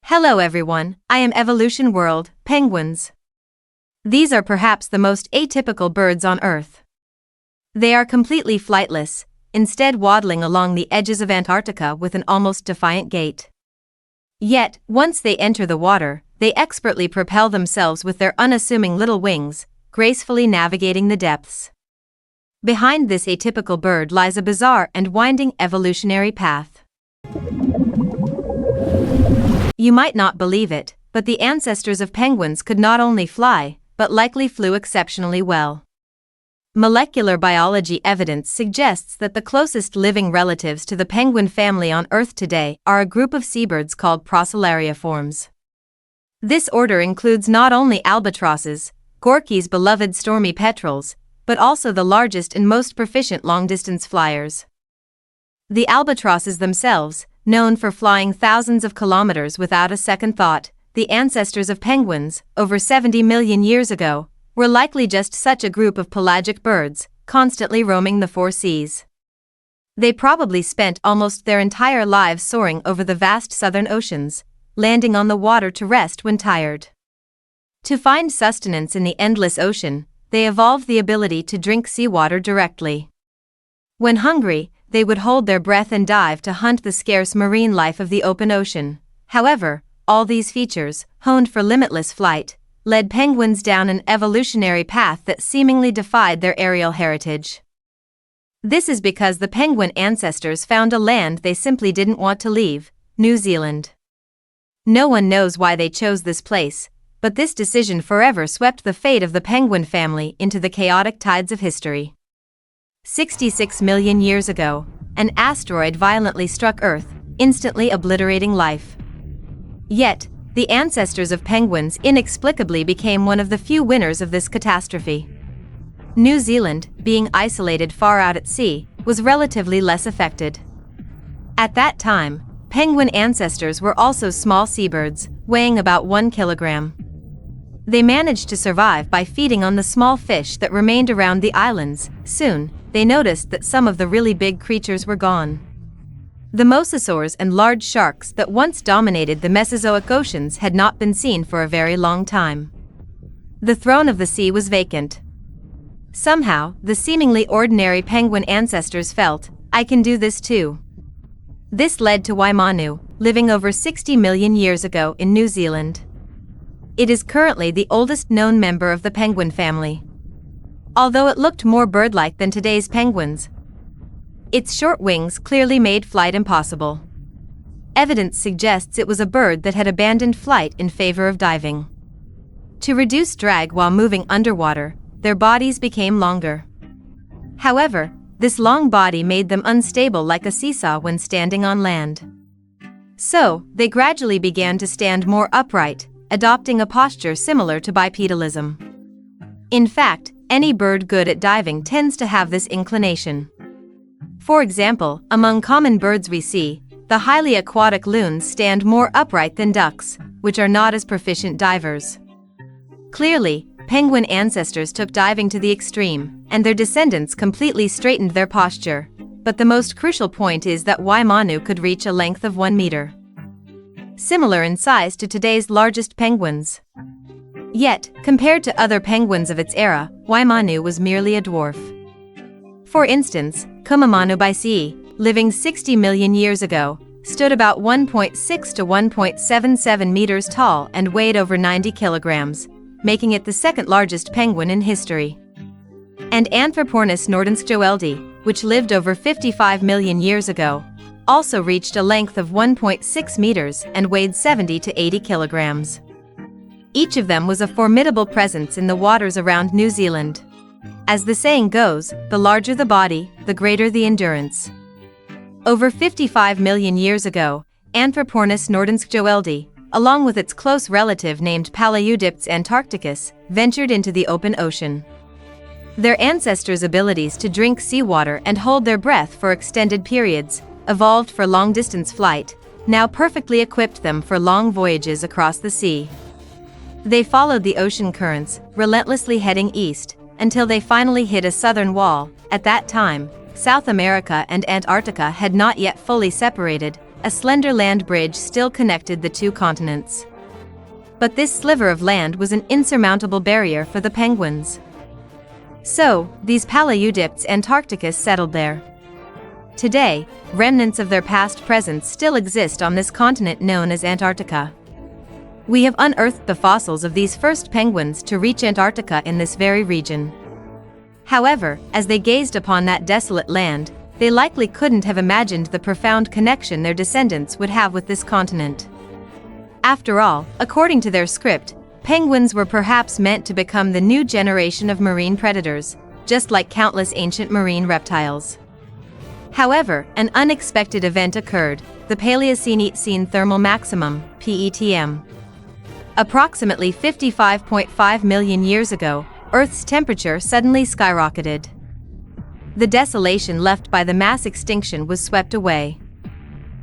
Hello everyone, I am EvoWorld, penguins. These are perhaps the most atypical birds on Earth. They are completely flightless, instead waddling along the edges of Antarctica with an almost defiant gait. Yet, once they enter the water, they expertly propel themselves with their unassuming little wings, gracefully navigating the depths. Behind this atypical bird lies a bizarre and winding evolutionary path. You might not believe it, but the ancestors of penguins could not only fly, but likely flew exceptionally well. Molecular biology evidence suggests that the closest living relatives to the penguin family on Earth today are a group of seabirds called Procellariiformes. This order includes not only albatrosses, Gorky's beloved stormy petrels, but also the largest and most proficient long-distance flyers. The albatrosses themselves, known for flying thousands of kilometers without a second thought, the ancestors of penguins, over 70 million years ago, were likely just such a group of pelagic birds, constantly roaming the four seas. They probably spent almost their entire lives soaring over the vast southern oceans, landing on the water to rest when tired. To find sustenance in the endless ocean, they evolved the ability to drink seawater directly. When hungry, they would hold their breath and dive to hunt the scarce marine life of the open ocean. However, all these features, honed for limitless flight, led penguins down an evolutionary path that seemingly defied their aerial heritage. This is because the penguin ancestors found a land they simply didn't want to leave, New Zealand. No one knows why they chose this place, but this decision forever swept the fate of the penguin family into the chaotic tides of history. 66 million years ago, an asteroid violently struck Earth, instantly obliterating life. Yet, the ancestors of penguins inexplicably became one of the few winners of this catastrophe. New Zealand, being isolated far out at sea, was relatively less affected. At that time, penguin ancestors were also small seabirds, weighing about 1 kilogram. They managed to survive by feeding on the small fish that remained around the islands. Soon, they noticed that some of the really big creatures were gone. The mosasaurs and large sharks that once dominated the Mesozoic oceans had not been seen for a very long time. The throne of the sea was vacant. Somehow, the seemingly ordinary penguin ancestors felt, "I can do this too." This led to Waimanu, living over 60 million years ago in New Zealand. It is currently the oldest known member of the penguin family. Although it looked more bird-like than today's penguins, its short wings clearly made flight impossible. Evidence suggests it was a bird that had abandoned flight in favor of diving. To reduce drag while moving underwater, their bodies became longer. However, this long body made them unstable like a seesaw when standing on land. So, they gradually began to stand more upright, adopting a posture similar to bipedalism. In fact, any bird good at diving tends to have this inclination. For example, among common birds we see, the highly aquatic loons stand more upright than ducks, which are not as proficient divers. Clearly, penguin ancestors took diving to the extreme, and their descendants completely straightened their posture. But the most crucial point is that Waimanu could reach a length of 1 meter. Similar in size to today's largest penguins. Yet, compared to other penguins of its era, Waimanu was merely a dwarf. For instance, Kumamanu Baisii, living 60 million years ago, stood about 1.6 to 1.77 meters tall and weighed over 90 kilograms, making it the second largest penguin in history. And Anthropornis nordenskjoeldi, which lived over 55 million years ago, also reached a length of 1.6 meters and weighed 70 to 80 kilograms. Each of them was a formidable presence in the waters around New Zealand. As the saying goes, the larger the body, the greater the endurance. Over 55 million years ago, Anthropornis nordenskjoeldi, along with its close relative named Palaeodiptes antarcticus, ventured into the open ocean. Their ancestors' abilities to drink seawater and hold their breath for extended periods, evolved for long-distance flight, now perfectly equipped them for long voyages across the sea. They followed the ocean currents, relentlessly heading east, until they finally hit a southern wall. At that time, South America and Antarctica had not yet fully separated, a slender land bridge still connected the two continents. But this sliver of land was an insurmountable barrier for the penguins. So, these Paleodypts antarcticus settled there. Today, remnants of their past presence still exist on this continent known as Antarctica. We have unearthed the fossils of these first penguins to reach Antarctica in this very region. However, as they gazed upon that desolate land, they likely couldn't have imagined the profound connection their descendants would have with this continent. After all, according to their script, penguins were perhaps meant to become the new generation of marine predators, just like countless ancient marine reptiles. However, an unexpected event occurred, the Paleocene thermal maximum, PETM. Approximately 55.5 million years ago, Earth's temperature suddenly skyrocketed. The desolation left by the mass extinction was swept away.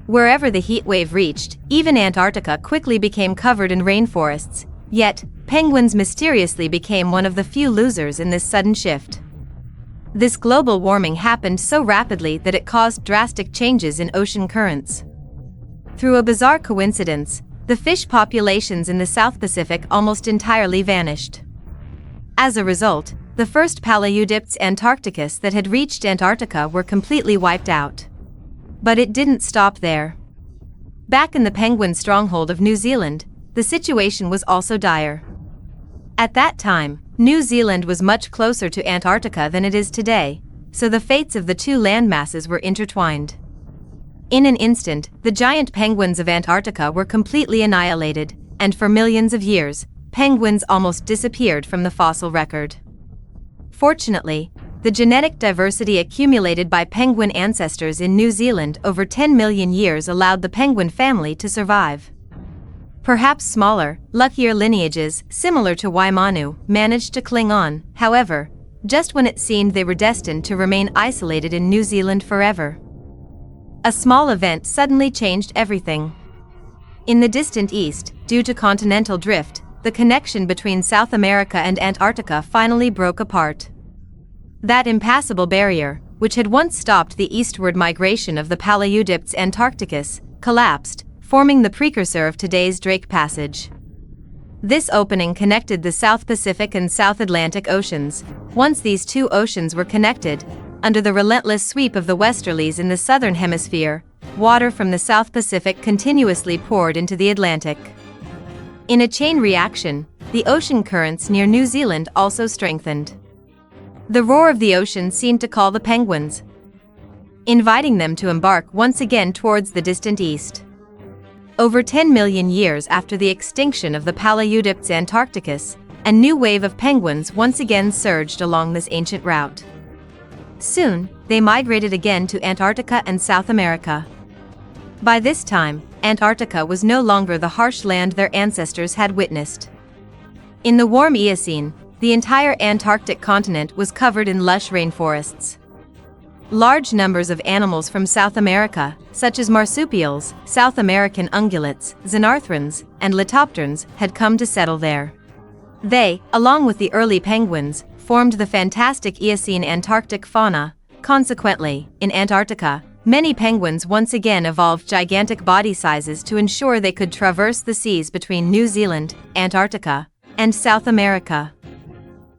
Wherever the heat wave reached, even Antarctica quickly became covered in rainforests, yet, penguins mysteriously became one of the few losers in this sudden shift. This global warming happened so rapidly that it caused drastic changes in ocean currents. Through a bizarre coincidence, the fish populations in the South Pacific almost entirely vanished. As a result, the first Paleodypts antarcticus that had reached Antarctica were completely wiped out. But it didn't stop there. Back in the penguin stronghold of New Zealand, the situation was also dire. At that time, New Zealand was much closer to Antarctica than it is today, so the fates of the two landmasses were intertwined. In an instant, the giant penguins of Antarctica were completely annihilated, and for millions of years, penguins almost disappeared from the fossil record. Fortunately, the genetic diversity accumulated by penguin ancestors in New Zealand over 10 million years allowed the penguin family to survive. Perhaps smaller, luckier lineages, similar to Waimanu, managed to cling on, however, just when it seemed they were destined to remain isolated in New Zealand forever. A small event suddenly changed everything. In the distant east, due to continental drift, the connection between South America and Antarctica finally broke apart. That impassable barrier, which had once stopped the eastward migration of the Paleodypts antarcticus, collapsed, forming the precursor of today's Drake Passage. This opening connected the South Pacific and South Atlantic Oceans. Once these two oceans were connected, under the relentless sweep of the westerlies in the southern hemisphere, water from the South Pacific continuously poured into the Atlantic. In a chain reaction, the ocean currents near New Zealand also strengthened. The roar of the ocean seemed to call the penguins, inviting them to embark once again towards the distant east. Over 10 million years after the extinction of the Paleodypts antarcticus, a new wave of penguins once again surged along this ancient route. Soon, they migrated again to Antarctica and South America. By this time, Antarctica was no longer the harsh land their ancestors had witnessed. In the warm Eocene, the entire Antarctic continent was covered in lush rainforests. Large numbers of animals from South America, such as marsupials, South American ungulates, xenarthrans, and litopterns, had come to settle there. They, along with the early penguins, formed the fantastic Eocene Antarctic fauna. Consequently, in Antarctica, many penguins once again evolved gigantic body sizes to ensure they could traverse the seas between New Zealand, Antarctica, and South America.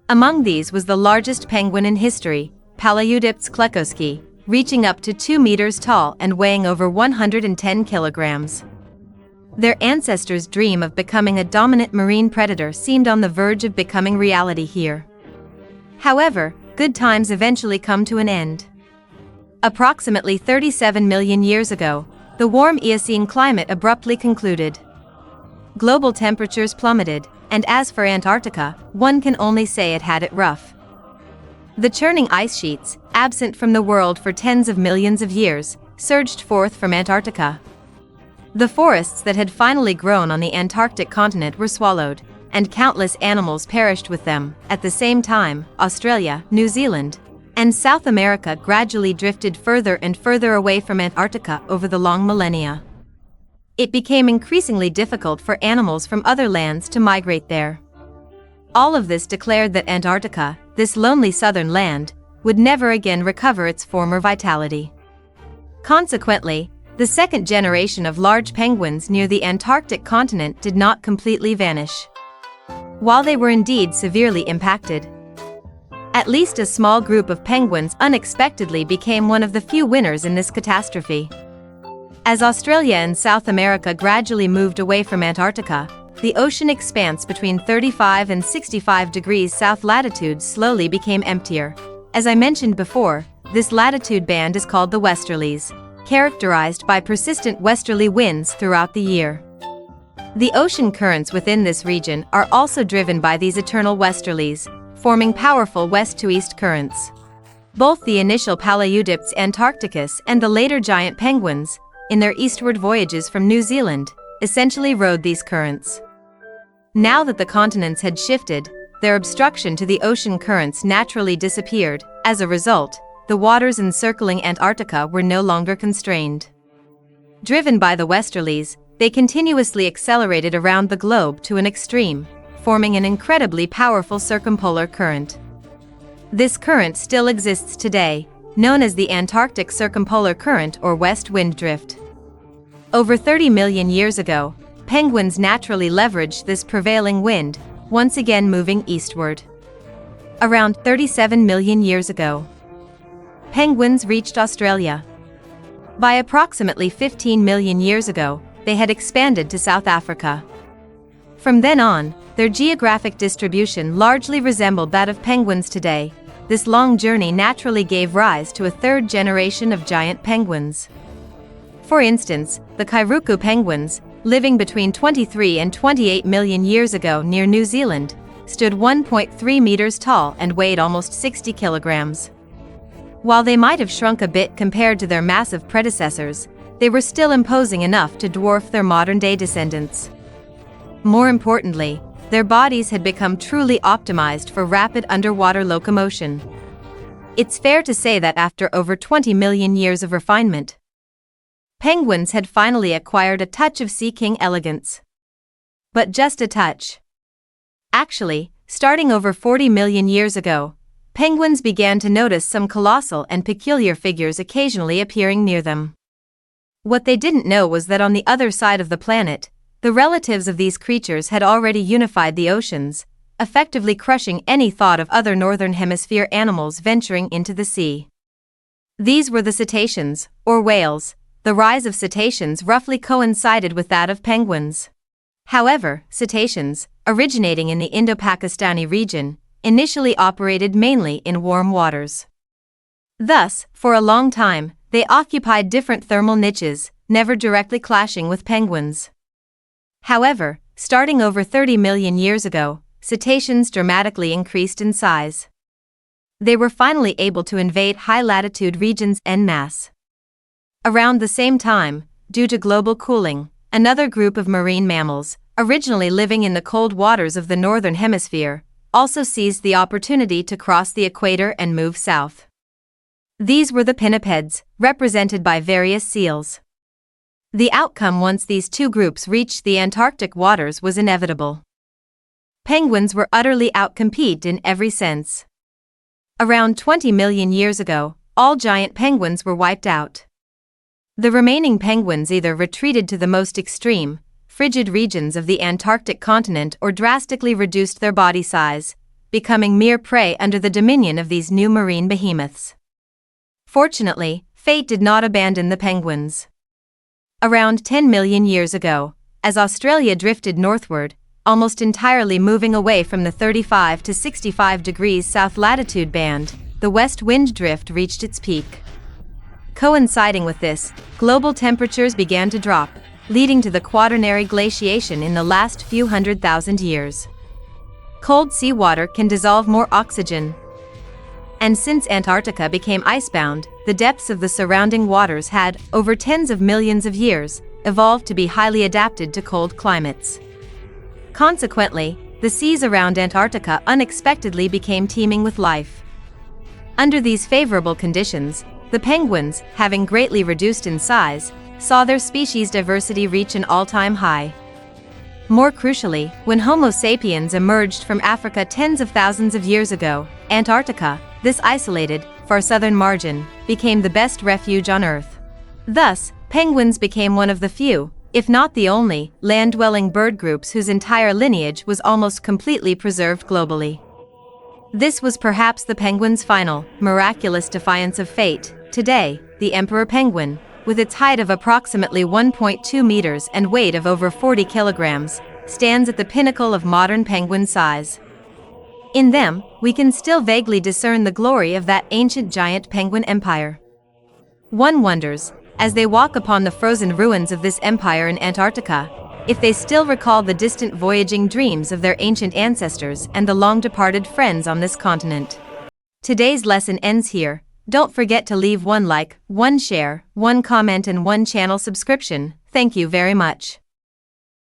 Among these was the largest penguin in history, Paleodypts kleckowski, reaching up to 2 meters tall and weighing over 110 kilograms. Their ancestors' dream of becoming a dominant marine predator seemed on the verge of becoming reality here. However, good times eventually come to an end. Approximately 37 million years ago, the warm Eocene climate abruptly concluded. Global temperatures plummeted, and as for Antarctica, one can only say it had it rough. The churning ice sheets, absent from the world for tens of millions of years, surged forth from Antarctica. The forests that had finally grown on the Antarctic continent were swallowed, and countless animals perished with them. At the same time, Australia, New Zealand, and South America gradually drifted further and further away from Antarctica over the long millennia. It became increasingly difficult for animals from other lands to migrate there. All of this declared that Antarctica, this lonely southern land, would never again recover its former vitality. Consequently, The second generation of large penguins near the Antarctic continent did not completely vanish. While they were indeed severely impacted, at least a small group of penguins unexpectedly became one of the few winners in this catastrophe. As Australia and South America gradually moved away from Antarctica, the ocean expanse between 35 and 65 degrees south latitudes slowly became emptier. As I mentioned before, this latitude band is called the westerlies, characterized by persistent westerly winds throughout the year. The ocean currents within this region are also driven by these eternal westerlies, forming powerful west-to-east currents. Both the initial Paleodypts Antarcticus and the later giant penguins, in their eastward voyages from New Zealand, essentially rode these currents. Now that the continents had shifted, their obstruction to the ocean currents naturally disappeared. As a result, the waters encircling Antarctica were no longer constrained. Driven by the westerlies, they continuously accelerated around the globe to an extreme, forming an incredibly powerful circumpolar current. This current still exists today, known as the Antarctic Circumpolar Current or West Wind Drift. Over 30 million years ago, penguins naturally leveraged this prevailing wind, once again moving eastward. Around 37 million years ago, penguins reached Australia. By approximately 15 million years ago, they had expanded to South Africa. From then on, their geographic distribution largely resembled that of penguins today. This long journey naturally gave rise to a third generation of giant penguins. For instance, the Kairuku penguins, living between 23 and 28 million years ago near New Zealand, stood 1.3 meters tall and weighed almost 60 kilograms. While they might have shrunk a bit compared to their massive predecessors, they were still imposing enough to dwarf their modern-day descendants. More importantly, their bodies had become truly optimized for rapid underwater locomotion. It's fair to say that after over 20 million years of refinement, penguins had finally acquired a touch of Sea King elegance. But just a touch. Actually, starting over 40 million years ago, penguins began to notice some colossal and peculiar figures occasionally appearing near them. What they didn't know was that on the other side of the planet, the relatives of these creatures had already unified the oceans, effectively crushing any thought of other northern hemisphere animals venturing into the sea. These were the cetaceans, or whales. The rise of cetaceans roughly coincided with that of penguins. However, cetaceans, originating in the Indo-Pakistani region, initially operated mainly in warm waters. Thus, for a long time, they occupied different thermal niches, never directly clashing with penguins. However, starting over 30 million years ago, cetaceans dramatically increased in size. They were finally able to invade high-latitude regions en masse. Around the same time, due to global cooling, another group of marine mammals, originally living in the cold waters of the northern hemisphere, also seized the opportunity to cross the equator and move south. These were the pinnipeds, represented by various seals. The outcome once these two groups reached the Antarctic waters was inevitable. Penguins were utterly outcompeted in every sense. Around 20 million years ago, all giant penguins were wiped out. The remaining penguins either retreated to the most extreme, frigid regions of the Antarctic continent or drastically reduced their body size, becoming mere prey under the dominion of these new marine behemoths. Fortunately, fate did not abandon the penguins. Around 10 million years ago, as Australia drifted northward, almost entirely moving away from the 35 to 65 degrees south latitude band, the west wind drift reached its peak. Coinciding with this, global temperatures began to drop, leading to the Quaternary glaciation in the last few 100,000 years. Cold seawater can dissolve more oxygen. And since Antarctica became icebound, the depths of the surrounding waters had, over tens of millions of years, evolved to be highly adapted to cold climates. Consequently, the seas around Antarctica unexpectedly became teeming with life. Under these favorable conditions, the penguins, having greatly reduced in size, saw their species diversity reach an all-time high. More crucially, when Homo sapiens emerged from Africa tens of thousands of years ago, Antarctica, this isolated, far southern margin, became the best refuge on Earth. Thus, penguins became one of the few, if not the only, land-dwelling bird groups whose entire lineage was almost completely preserved globally. This was perhaps the penguin's final, miraculous defiance of fate. Today, the emperor penguin, with its height of approximately 1.2 meters and weight of over 40 kilograms, stands at the pinnacle of modern penguin size. In them, we can still vaguely discern the glory of that ancient giant penguin empire. One wonders, as they walk upon the frozen ruins of this empire in Antarctica, if they still recall the distant voyaging dreams of their ancient ancestors and the long-departed friends on this continent. Today's lesson ends here. Don't forget to leave one like, one share, one comment and one channel subscription. Thank you very much.